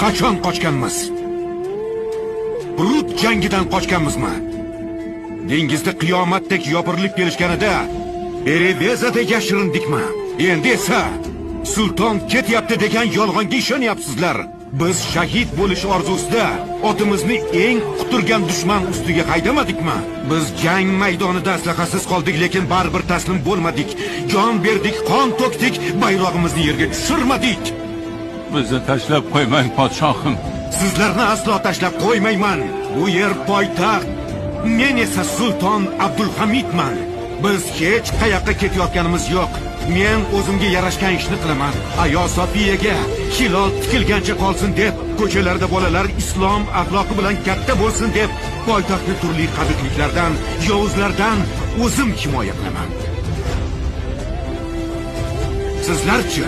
Qachon qochganmiz? Brut jangidan qochganmizmi? Dengizda qiyomatdek yopirilib kelishganida Erevezada yashirindikmi? Endi esa sulton ketyapti degan yolg'onga ishonyapsizlar. Biz shahid bo'lish orzusida otimizni eng quturgan dushman ustiga haydamadikmi? Biz jang maydonida aslahasiz qoldik, lekin baribir taslim bo'lmadik. Jon berdik, qon to'kdik, bayrog'imizni yerga tushirmadik. Bizni tashlab qo'ymang podshohim. Sizlarni aslo tashlab qo'ymayman. Bu yer poytaxt. Men esa sulton Abdulhamidman. Biz hech qayoqqa ketayotganimiz yo'q. Men o'zimga yarashgan ishni qilaman. Ayo Sofiyaga hilol tikilgancha qolsin deb, ko'chalarda bolalar islom axloqi bilan katta bo'lsin deb, poytaxtni turli qabiqliklardan, yovuzlardan o'zim himoya qilaman. Sizlarchi